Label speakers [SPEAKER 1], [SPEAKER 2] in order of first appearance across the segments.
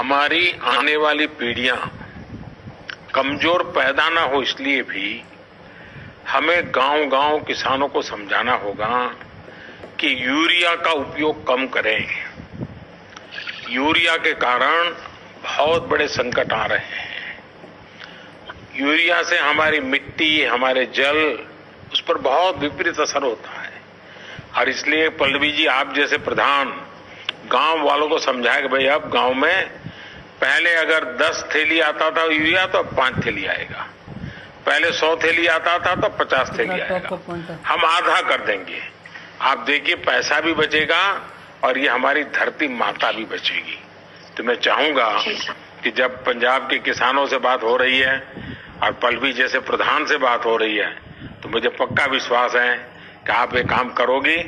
[SPEAKER 1] हमारी आने वाली पीढ़ियां कमजोर पैदा ना हो, इसलिए भी हमें गांव-गांव किसानों को समझाना होगा कि यूरिया का उपयोग कम करें। यूरिया के कारण बहुत बड़े संकट आ रहे हैं। यूरिया से हमारी मिट्टी, हमारे जल, उस पर बहुत विपरीत असर होता है। और इसलिए पल्लवी जी, आप जैसे प्रधान गांव वालों को समझाए कि भाई अब गांव में पहले अगर 10 थैली आता था यूरिया तो अब 5 थैली आएगा, पहले 100 थैली आता था तो 50 थैली आएगा, हम आधा कर देंगे। आप देखिए पैसा भी बचेगा और ये हमारी धरती माता भी बचेगी। तो मैं चाहूंगा कि जब पंजाब के किसानों से बात हो रही है और पल्लवी जैसे प्रधान से बात हो रही है, तो मुझे पक्का विश्वास है कि आप ये काम करोगी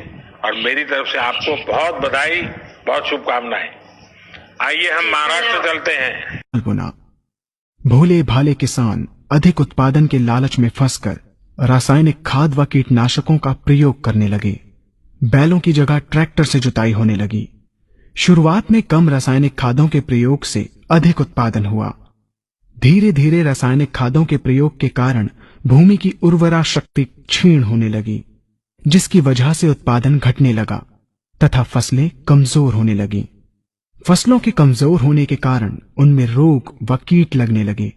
[SPEAKER 1] और मेरी तरफ से आपको बहुत बधाई, बहुत शुभकामनाएं। आइए हम महाराष्ट्र चलते हैं।
[SPEAKER 2] भोले भाले किसान अधिक उत्पादन के लालच में फंसकर रासायनिक खाद व कीटनाशकों का प्रयोग करने लगे। बैलों की जगह ट्रैक्टर से जुताई होने लगी। शुरुआत में कम रासायनिक खादों के प्रयोग से अधिक उत्पादन हुआ। धीरे धीरे रासायनिक खादों के प्रयोग के कारण भूमि की उर्वरा शक्ति क्षीण होने लगी, जिसकी वजह से उत्पादन घटने लगा तथा फसलें कमजोर होने लगी। फसलों के कमजोर होने के कारण उनमें रोग व कीट लगने लगे।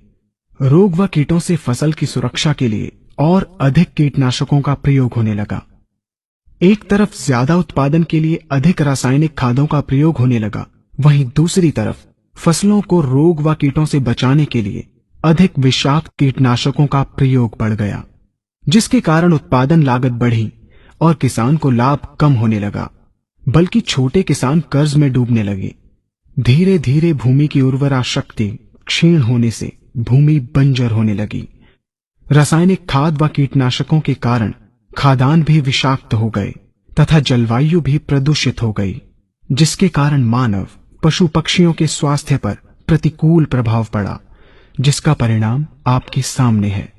[SPEAKER 2] रोग व कीटों से फसल की सुरक्षा के लिए और अधिक कीटनाशकों का प्रयोग होने लगा। एक तरफ ज्यादा उत्पादन के लिए अधिक रासायनिक खादों का प्रयोग होने लगा, वहीं दूसरी तरफ फसलों को रोग व कीटों से बचाने के लिए अधिक विषाक्त कीटनाशकों का प्रयोग बढ़ गया, जिसके कारण उत्पादन लागत बढ़ी और किसान को लाभ कम होने लगा, बल्कि छोटे किसान कर्ज में डूबने लगे। धीरे धीरे भूमि की उर्वरा शक्ति क्षीण होने से भूमि बंजर होने लगी। रासायनिक खाद व कीटनाशकों के कारण खाद्यान्न भी विषाक्त हो गए तथा जलवायु भी प्रदूषित हो गई, जिसके कारण मानव, पशु पक्षियों के स्वास्थ्य पर प्रतिकूल प्रभाव पड़ा, जिसका परिणाम आपके सामने है।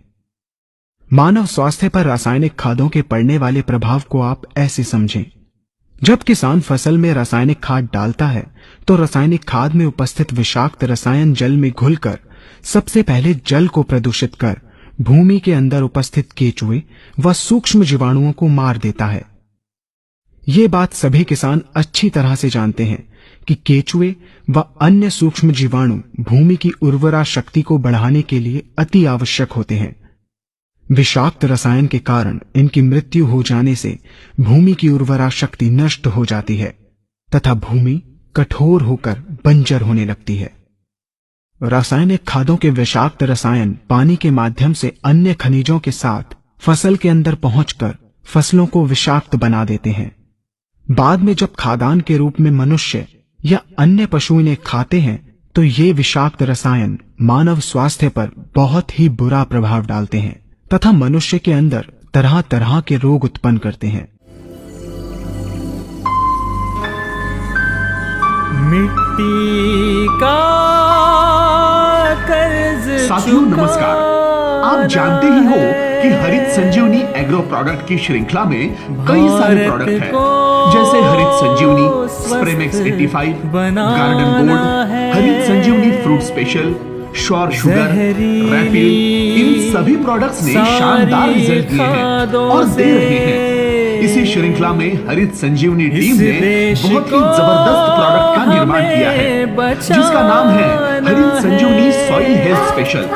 [SPEAKER 2] मानव स्वास्थ्य पर रासायनिक खादों के पड़ने वाले प्रभाव को आप ऐसे समझें। जब किसान फसल में रासायनिक खाद डालता है तो रासायनिक खाद में उपस्थित विषाक्त रसायन जल में घुलकर सबसे पहले जल को प्रदूषित कर भूमि के अंदर उपस्थित केचुए व सूक्ष्म जीवाणुओं को मार देता है। ये बात सभी किसान अच्छी तरह से जानते हैं कि केचुए व अन्य सूक्ष्म जीवाणु भूमि की उर्वरा शक्ति को बढ़ाने के लिए अति आवश्यक होते हैं। विषाक्त रसायन के कारण इनकी मृत्यु हो जाने से भूमि की उर्वरा शक्ति नष्ट हो जाती है तथा भूमि कठोर होकर बंजर होने लगती है। रासायनिक खादों के विषाक्त रसायन पानी के माध्यम से अन्य खनिजों के साथ फसल के अंदर पहुंचकर फसलों को विषाक्त बना देते हैं। बाद में जब खाद्यान्न के रूप में मनुष्य या अन्य पशु इन्हें खाते हैं तो ये विषाक्त रसायन मानव स्वास्थ्य पर बहुत ही बुरा प्रभाव डालते हैं तथा मनुष्य के अंदर तरह तरह के रोग उत्पन्न करते हैं।
[SPEAKER 3] मिट्टी का कर्ज
[SPEAKER 4] साथियों नमस्कार। आप जानते ही हो कि हरित संजीवनी एग्रो प्रोडक्ट की श्रृंखला में कई सारे प्रोडक्ट हैं, जैसे हरित संजीवनी स्प्रेमेक्स 85, garden gold, Harit Sanjeevani fruit special, sure sugar, rapid. इन सभी प्रोडक्ट्स ने शानदार रिजल्ट दिए हैं और दे रहे हैं। इसी श्रृंखला में हरित संजीवनी टीम ने बहुत ही जबरदस्त प्रोडक्ट का निर्माण किया है, जिसका नाम है हरित संजीवनी सॉइल हेल्थ स्पेशल।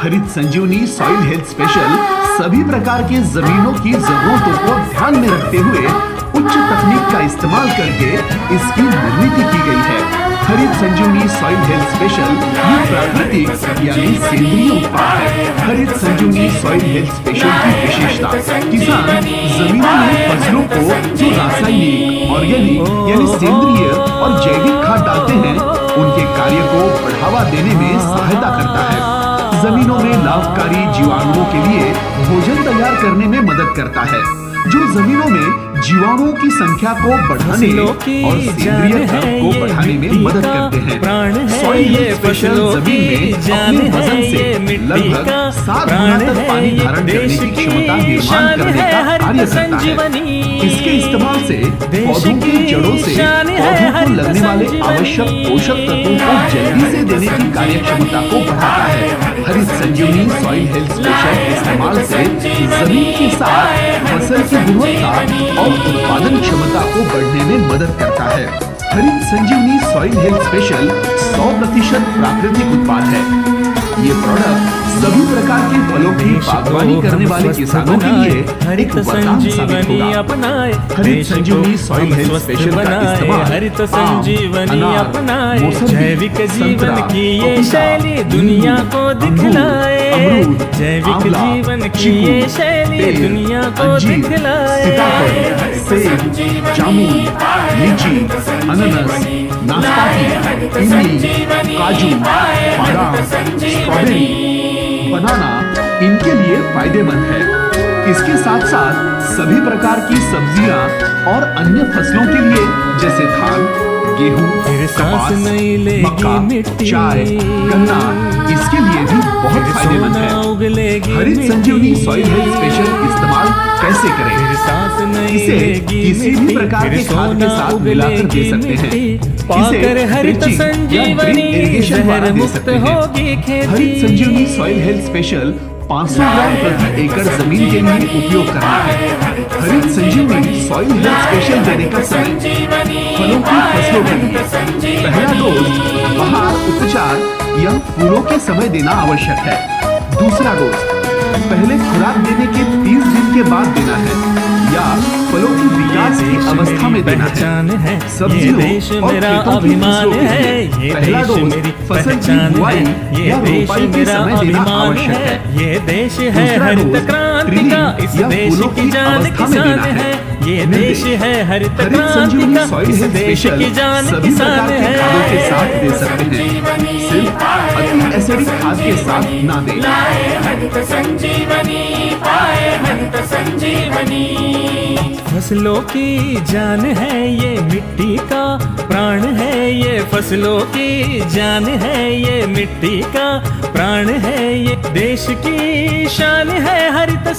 [SPEAKER 4] हरित संजीवनी सॉइल हेल्थ स्पेशल सभी प्रकार के जमीनों की जरूरतों को ध्यान में रखते हुए उच्च तकनीक का इस्तेमाल करके इसकी निर्मित की गई है। हरित संजीवनी सॉइल हेल्थ स्पेशल ये प्राकृतिक यानी सेंद्रीय उत्पाद है। हरित संजीवनी सॉइल हेल्थ स्पेशल की विशेषता, किसान जमीनों में फसलों को जो रासायनिक, ऑर्गेनिक यानी सेंद्रीय और जैविक खाद डालते हैं, उनके कार्य को बढ़ावा देने में सहायता करता है। जमीनों में लाभकारी जीवाणुओं के लिए भोजन तैयार करने में मदद करता है। जो जमीनों में जीवाणुओं की संख्या को बढ़ाने और सेंद्रीय खाद को बढ़ाने में मदद करते हैं। सॉइल हेल्थ स्पेशल जमीन में अपने वजन से लगभग 7 गुना तक पानी धारण करने की क्षमता निर्माण करने का कार्य करता है। इसके इस्तेमाल से पौधों की जड़ों से पौधों को लगने वाले आवश्यक पोषक तत्वों को जल्दी से देने की कार्य क्षमता को बढ़ाता है। हरित संजीवनी सॉइल हेल्थ स्पेशल इस्तेमाल से जमीन के साथ फसल की गुणवत्ता और उत्पादन क्षमता को बढ़ने में मदद करता है। हरित संजीवनी सॉइल हेल्थ स्पेशल 100% प्राकृतिक उत्पाद है। ये प्रोडक्ट सभी प्रकार के फलों की बागवानी करने वाले किसानों के लिए एक वरदान साबित होगा। हरित संजीवनी सॉइल हेल्थ स्पेशल का इस्तेमाल
[SPEAKER 3] हरित संजीवनी
[SPEAKER 4] अनार,
[SPEAKER 3] अपनाए,
[SPEAKER 4] मौसमी,
[SPEAKER 3] जैविक जीवन
[SPEAKER 4] संतरा,
[SPEAKER 3] की ये
[SPEAKER 4] पपीता,
[SPEAKER 3] शैली दुनिया को दिखलाए।
[SPEAKER 4] अमरूद,
[SPEAKER 3] जैविक
[SPEAKER 4] आंवला,
[SPEAKER 3] जीवन की
[SPEAKER 4] चीकू,
[SPEAKER 3] ये शैली
[SPEAKER 4] बेर,
[SPEAKER 3] दुनिया को
[SPEAKER 4] अंजीर,
[SPEAKER 3] दिखलाए।
[SPEAKER 4] सीताफल, सेब, जामुन, लीची, अनानास, नाशपाती, इमली, काजू, बादाम, स्ट्रॉबेरी, बनाना इनके लिए फायदेमंद है। इसके साथ साथ सभी प्रकार की सब्जियां और अन्य फसलों के लिए जैसे धान, गेहूं,
[SPEAKER 3] फिर सांस
[SPEAKER 4] कपास,
[SPEAKER 3] नहीं लेगी
[SPEAKER 4] मक्का,
[SPEAKER 3] मिट्टी,
[SPEAKER 4] चाय, गन्ना इसके लिए भी बहुत
[SPEAKER 3] फिर
[SPEAKER 4] फायदेमंद
[SPEAKER 3] सोना
[SPEAKER 4] है।
[SPEAKER 3] उगलेगी
[SPEAKER 4] हरित
[SPEAKER 3] मिट्टी,
[SPEAKER 4] संजीवनी सॉइल हेल्थ स्पेशल इस्तेमाल कैसे
[SPEAKER 3] फिर
[SPEAKER 4] करें?
[SPEAKER 3] सांस नहीं
[SPEAKER 4] इसे
[SPEAKER 3] लेगी
[SPEAKER 4] किसी भी
[SPEAKER 3] मिट्टी,
[SPEAKER 4] प्रकार
[SPEAKER 3] फिर
[SPEAKER 4] के खाद के
[SPEAKER 3] सोना
[SPEAKER 4] साथ मिलाकर दे
[SPEAKER 3] उगलेगी
[SPEAKER 4] सकते हैं।
[SPEAKER 3] मिट्टी, पाकर हरित
[SPEAKER 4] ड्रिंचिंग या ड्रिप
[SPEAKER 3] संजीवनी
[SPEAKER 4] इरिगेशन द्वारा
[SPEAKER 3] जहर
[SPEAKER 4] दे
[SPEAKER 3] मुक्त
[SPEAKER 4] सकते हैं।
[SPEAKER 3] होगी खेती।
[SPEAKER 4] हरित संजीवनी सॉइल हेल्थ स्पेशल 500 ग्राम प्रति एकड़ जमीन के लिए उपयोग करना है। हरित संजीवनी सॉइल हेल्थ स्पेशल देने का समय फलों की फसलों के लिए पहला डोज बहार, उपचार या फूलों के समय देना आवश्यक है। दूसरा डोज पहले खुराक देने के 30 दिन के बाद देना है या फलों की विकास की अवस्था में देना है। सब्जियों और खेतों की फसलों के लिए पहला डोज फसल की बुआई या रोपाई के समय देना आवश्यक है।
[SPEAKER 3] ये देश है
[SPEAKER 4] दूसरा
[SPEAKER 3] हरित
[SPEAKER 4] डोज
[SPEAKER 3] क्रांति
[SPEAKER 4] ट्रिलिंग
[SPEAKER 3] का, इस
[SPEAKER 4] या
[SPEAKER 3] देश
[SPEAKER 4] फूलों
[SPEAKER 3] की जान
[SPEAKER 4] अवस्था में
[SPEAKER 3] किसान
[SPEAKER 4] देना
[SPEAKER 3] है। ये
[SPEAKER 4] निर्देश,
[SPEAKER 3] देश है हरित
[SPEAKER 4] हरित
[SPEAKER 3] क्रांति
[SPEAKER 4] संजीवनी
[SPEAKER 3] का,
[SPEAKER 4] सॉइल
[SPEAKER 3] इस
[SPEAKER 4] हेल्थ
[SPEAKER 3] देश
[SPEAKER 4] स्पेशल
[SPEAKER 3] की जान
[SPEAKER 4] सभी
[SPEAKER 3] किसान
[SPEAKER 4] प्रकार के खादों के
[SPEAKER 3] है।
[SPEAKER 4] साथ दे सकते हैं, सिर्फ अति एसिडिक खाद के साथ ना दें।
[SPEAKER 3] फसलों की जान है ये मिट्टी का प्राण है, ये फसलों की जान है ये मिट्टी का प्राण है, ये देश की शान है हरित